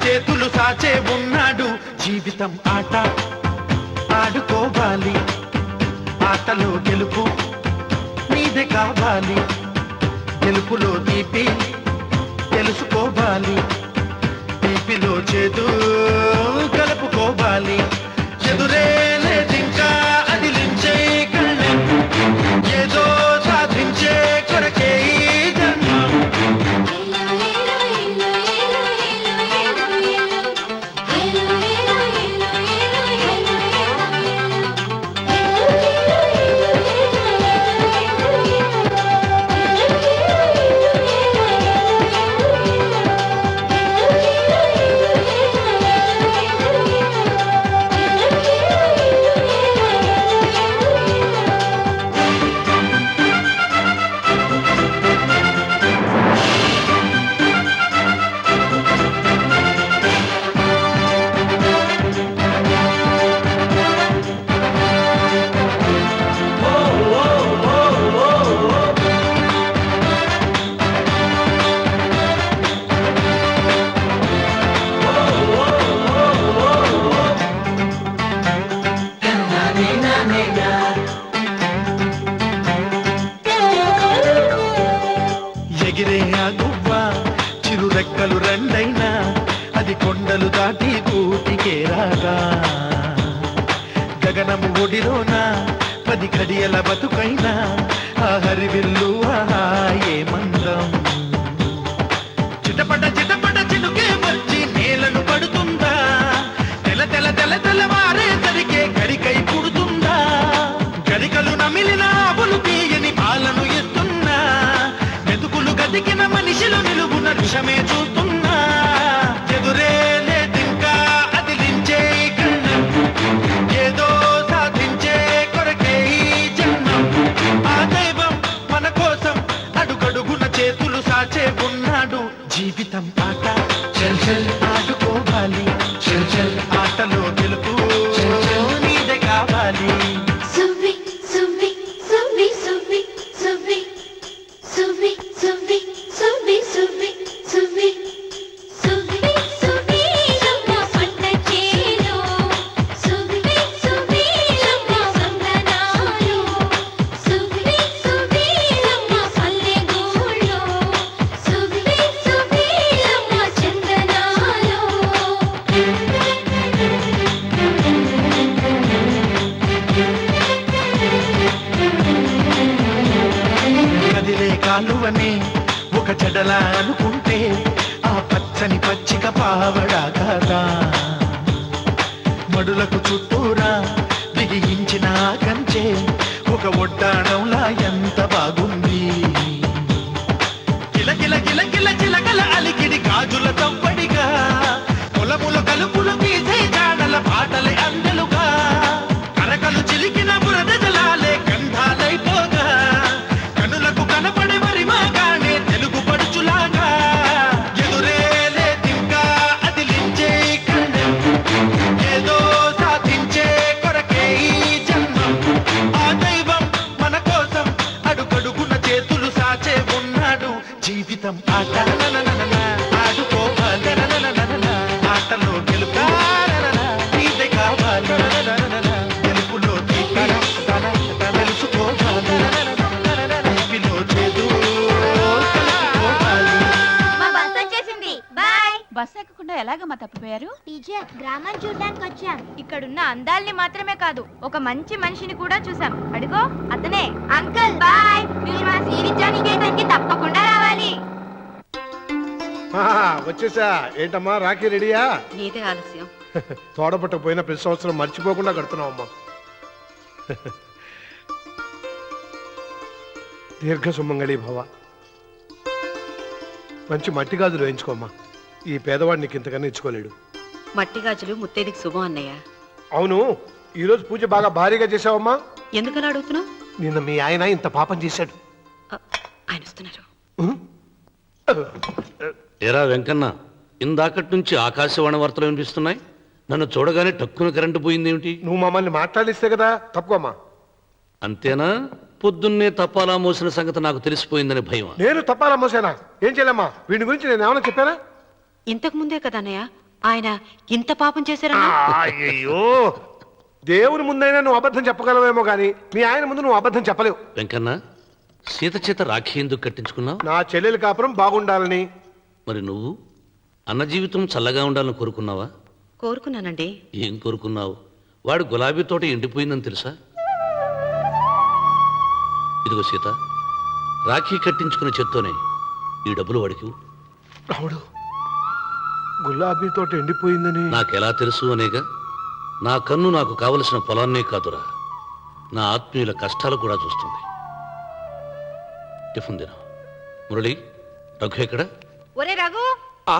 చేతులు సాచే ఉన్నాడు. జీవితం ఆట ఆడుకోవాలి, ఆటలో గెలుపు నీదే కావాలి. గెలుపులో తీపి తెలుసుకోవాలి, తీపిలో చేదు కలుపుకోవాలి. ఎదురే లేదింకా అదిలించే కళ్ళెం, ఏదో సాధించే కొరకే ఈ జన్మం. ఎగిరే ఆ గువ్వ చిరు రెక్కలు రెండైనా అది కొండలు దాటి గూటికే రాగా. గగనము ఒడిలోన 10 కడియల బతుకైనా ఆ హరివిల్లు ఆహా ఏ మందం. చిటపట చిటపట చినుకే వచ్చి నేలను పడుతుందా, తెల తెల తెల తెల్లవారే సరికే గరికై పుడుతుందా. గరికలు నమిలిన ఆవులు తీయని పాలను ఇస్తున్నా, మెతుకులు గదికిన మనిషిలు నిలువున విషమే చూస్తున్నా. ఎదురే లేదింకా అదిలించే కళ్ళం, ఏదో సాధించే కొరకే ఈ జన్మం. ఆ దైవం మన కోసం అడుగడుగున చేతులు సాచే ఉన్నాడు. జీవితం ఆట చల్ చల్ ఆడుకోవాలి, చల్ చల్ ఆటలో గెలుపు నీదే కావాలి. సువ్వి సువ్వి సువ్వి సువ్వి సువ్వి సువ్వి సువ్వి సువ్వి సువ్వి సువ్వి సువ్వి సువ్వి లమ్మ పంట చేలో, సువ్వి సువ్వి లమ్మ సందనాలు, సువ్వి సువ్వి లమ్మ పల్లె గూళ్ళో, సువ్వి సువ్వి లమ్మ చందనాలు. కదిలే కాలువనే ఒక జడలా అనుకుంటే ఆ పచ్చని పచ్చిక పావడా కాదా. మడులకు చుట్టూరా బిగించిన కంచె ఒక ఒడ్డాణంలా ఎంత బాగుంది. కిలకిల కిలకిల చిలకల అలికిడి గాజుల తవ్వడిగా, పొలముల కలుపులు తీసే జాడల పాటలే అందలుగా. కరకలు చిలికిన బురద జలాలే గంధాలైపోగా, కనులకు కనపడే మరిమాగానే తెలుగు పడుచులాగా. ఎదురే లేదింకా అదిలించే కళ్ళెం, ఏదో సాధించే కొరకే ఈ జన్మం. ఆ దైవం మన కోసం అడుగడుగున చేతులు సాచే ఉన్నాడు. జీవితం ఆట ఆడుకోవాలి, ఆటలో గెలుపు నీదే కావాలి. గెలుపులో తీపి తెలుసుకోవాలి, తీపిలో చేదు కలుపుకోవాలి. మా బస్ వచ్చేసింది, బాయ్. బస్సు ఎక్కకుండా ఎలాగమ్మా తప్పిపోయారు? టీచర్, గ్రామం చూడడానికి వచ్చాం. ఇక్కడున్న అందాల్ని మాత్రమే కాదు, ఒక మంచి మనిషిని కూడా చూసాం. అడుగో అతనే. అంకుల్ బాయ్, మీరు మా శ్రీవిద్యానికేతన్కి తప్పకుండా రావాలి. వచ్చేసా. ఏంటమ్మా రాఖీ రెడీయా? నీదే ఆలస్యం. తోడపట్టకపోయినా ప్రతి సంవత్సరం మర్చిపోకుండా కడుతున్నావమ్మా. దీర్ఘ సుమంగళి భవ. మంచి మట్టి గాజులు వేయించుకోమ్మా. ఈ పేదవాడు నీకు ఇంతకన్నా ఇచ్చుకోలేడు. మట్టి గాజులు ముత్తైదికి శుభం అన్నయ్య. అవును, ఈరోజు పూజ బాగా భారీగా చేసావమ్మా. ఎందుకలా అడుగుతున్నావు? నిన్న మీ ఆయన ఇంత పాపం చేశాడు. ఆయన వస్తున్నారు. ఎరా వెంకన్న, ఇందాకటి నుంచి ఆకాశవాణి వార్తలు వినిపిస్తున్నాయి. నన్ను చూడగానే టక్కున కరెంటు పోయిందేమిటి? నువ్వు మమ్మల్ని మాట్లాడిస్తే కదా. తప్పుకోమ్మా. అంతేనా? పొద్దున్నే తప్పాలా మోసిన సంగతి నాకు తెలిసిపోయిందని భయం. నేను తప్పాలా మోసానా? ఏం చేయలేమ్మా. వీడి గురించి నేను ఏమైనా చెప్పానా? ఇంతకు ముందే కదా అన్నయ్య ఆయన ఇంత పాపం చేశారన్నా? అయ్యో దేవుని ముందైనా నువ్వు అబద్ధం చెప్పగలవేమో గాని మీ ఆయన ముందు నువ్వు అబద్ధం చెప్పలేవు. వెంకన్న, సీత చేత రాఖీ ఎందుకు కట్టించుకున్నావు? నా చెల్లెలి కాపురం బాగుండాలని. మరి నువ్వు అన్న జీవితం చల్లగా ఉండాలని కోరుకున్నావా? కోరుకున్నానండి. ఏం కోరుకున్నావు? వాడు గులాబీ తోట ఎండిపోయిందని తెలుసా? ఇదిగో సీత, రాఖీ కట్టించుకున్న చేత్తోనే ఈ డబ్బులు వాడికి ఇవ్వు. రాముడు, గులాబీ తోట ఎండిపోయిందని నాకెలా తెలుసు అనేగా. నా కన్ను నాకు కావలసిన పొలాన్నే కాదురా, నా ఆత్మీయుల కష్టాలు కూడా చూస్తుంది. టిఫిన్ తిన. మురళి, రఘు ఎక్కడ? ఒరే రఘు, ఆ,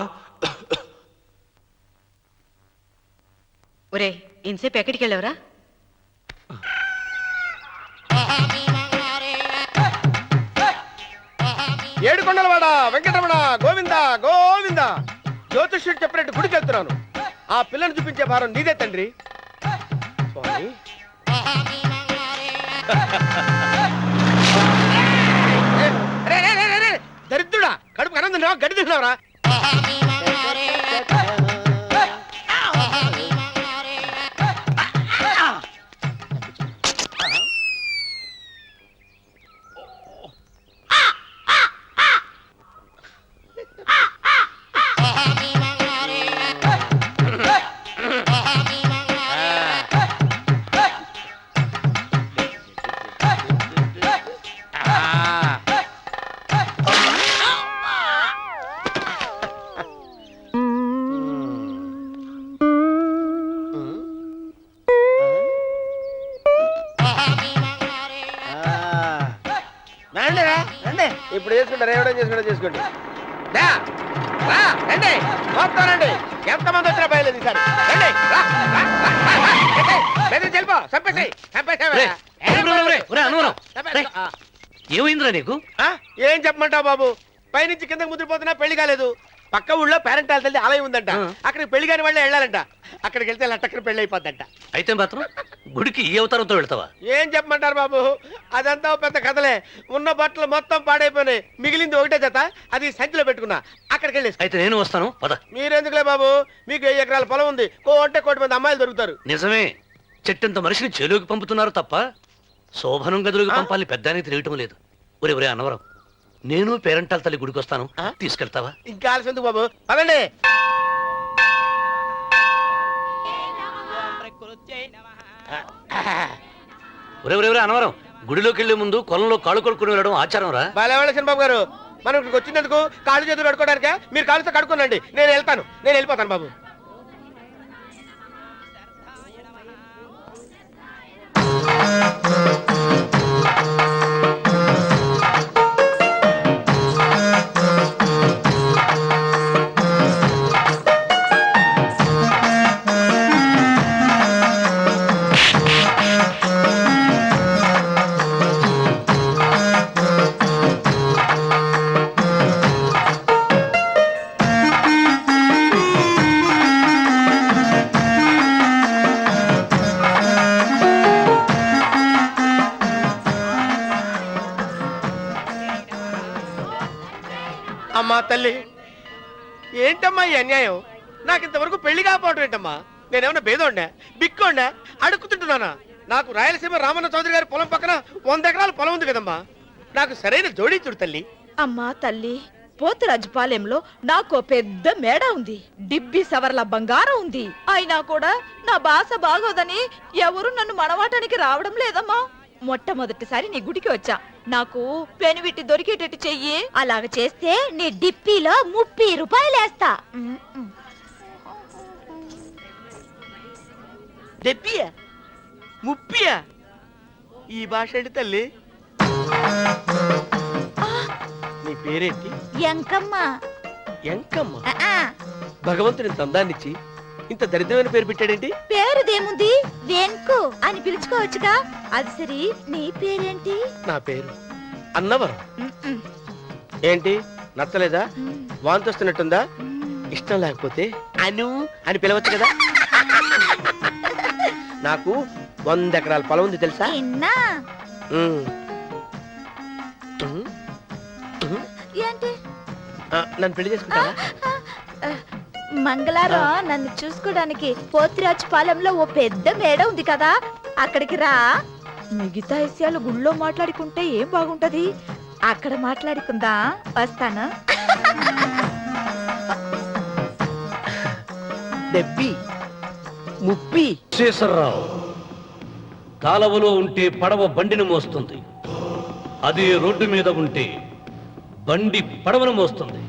ఒరే ఇంతసేపు ఎక్కడికి వెళ్ళావరా? ఏడుకొండలవాడ వెంకటరమణ గోవింద గోవింద. జ్యోతిష్యుడు చెప్పినట్టు గుడికి వెళ్తున్నాను. ఆ పిల్లను చూపించే భారం నీదే తండ్రి. స్వామి దరిద్రుడా, కడుపు అన్నం తిన్నావా, గడ్డి తిన్నావరా? ఇప్పుడు చేసుకుంటారు, ఏడో చేసుకోండి. రండి మొత్తం రండి, ఎంతమంది వచ్చినా బయలేదు ఈసారి. రండి చెల్పో, ఏమైందిరా నీకు? ఏం చెప్పమంటావు బాబు? పైనుంచి కిందకు ముద్రపోతున్నా పెళ్లి కాలేదు. పక్క ఊళ్ళో పేరెంట్ తల్లి ఆలయం ఉందంట, అక్కడికి పెళ్లి కాని వాళ్ళే వెళ్ళాలంట. అక్కడికి వెళ్తే లట్టక్కన పెళ్లి అయిపోద్దంట. అయితే మాత్రం గుడికి ఏ అవతారంతో వెళ్తావా? ఏం చెప్పమంటారు బాబు, అదంతా పెద్ద కథలే. ఉన్న బట్టలు మొత్తం పాడైపోయినాయి, మిగిలింది ఒకటే జత, అది సంచిలో పెట్టుకున్నా. అక్కడికి వెళ్ళేసి అయితే నేను వస్తాను, పద. మీరెందుకులే బాబు, మీకు 1000 ఎకరాల పొలం ఉంది, అంటే 1 మంది అమ్మాయిలు దొరుకుతారు. నిజమే, చెట్టంత మనిషిని చెలువుకి పంపుతున్నారు తప్ప శోభనం గదులకు పంపాలని పెద్దానికి తెలియటం లేదు. ఒరే ఒరే అన్నవరం, నేను పేరెంటాల తల్లి గుడికి వస్తాను, తీసుకెళ్తావా? ఇంకా ఆలస్యం ఎందుకు బాబు, పదండి. ఒరే ఒరే ఒరే అన్నవరం, గుడిలోకి వెళ్లే ముందు కొలంలో కాళ్ళు కొడుకుని వెళ్ళడం ఆచారం రా. బాలేవాళ్ళ చంద్రబాబు గారు, మనం ఇక్కడికి వచ్చినందుకు కాళ్ళు చేతులు కడుక్కోవడానికే. మీరు కాళ్ళతో కడుక్కోనండి, నేను వెళ్తాను, నేను వెళ్ళిపోతాను బాబు. అమ్మా తల్లి, ఏంటమ్మా ఈ అన్యాయం? నాకు ఇంతవరకు పెళ్లి కాకపోవడం ఏంటమ్మా? నేనేమన్నా బేదోండా, బిక్కోండా, అడుక్కుతుంటున్నానా? నాకు రాయలసీమ రామన్న చౌదరి గారి పొలం పక్కన 100 ఎకరాల పొలం ఉంది కదమ్మా. నాకు సరైన జోడీచుడు తల్లి. అమ్మా తల్లి, పోతురాజుపాలెంలో నాకు పెద్ద మేడ ఉంది, డిబ్బి సవర్ల బంగారం ఉంది. అయినా కూడా నా భాష బాగోదని ఎవరు నన్ను మనవాటానికి రావడం లేదమ్మా. మొట్టమొదటిసారి నీ గుడికి వచ్చా, నాకు పెనువిట్టి దొరికేటట్టు చెయ్యి. అలాగ చేస్తే నీ డిప్పీలో 30 రూపాయలు వేస్తా. డెబ్బియా, 30? ఈ భాష ఏంటి తల్లి? నీ పేరేంటి? ఎంకమ్మ. ఎంకమ్మ? భగవంతుని ఇంత అందాన్నిచ్చి ఇంత దరిద్రమైన పేరు పెట్టాడేంటి? పేరుదేముంది, వెంకు అని పిలుచుకోవచ్చుగా. అది సరి, నీ పేరేంటి? నా పేరు అన్నవరం. ఏంటి నచ్చలేదా? వాంతి వస్తున్నట్టుందా? ఇష్టం లేకపోతే అను అని పిలవచ్చు కదా. నాకు 100 ఎకరాల పొలం ఉంది తెలుసా? ఏంటి? నన్ను పెళ్లి చేసుకుంటావా? మంగళవారం నన్ను చూసుకోవడానికి పోతిరాజుపాలెంలో ఓ పెద్ద మేడ ఉంది కదా, అక్కడికి రా. మిగతా విషయాలు గుళ్ళో మాట్లాడుకుంటే ఏం బాగుంటది? అక్కడ మాట్లాడుకుందా. వస్తాను. డెబ్బి ముప్పి శేషర్రావు, కాలవలో ఉంటే పడవ బండిని మోస్తుంది, అదే రోడ్డు మీద ఉంటే బండి పడవను మోస్తుంది.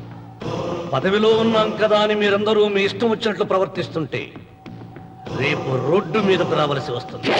పదవిలో ఉన్నాం కదా అని మీరందరూ మీ ఇష్టం వచ్చినట్లు ప్రవర్తిస్తుంటే రేపు రోడ్డు మీదకు రావలసి వస్తుంది.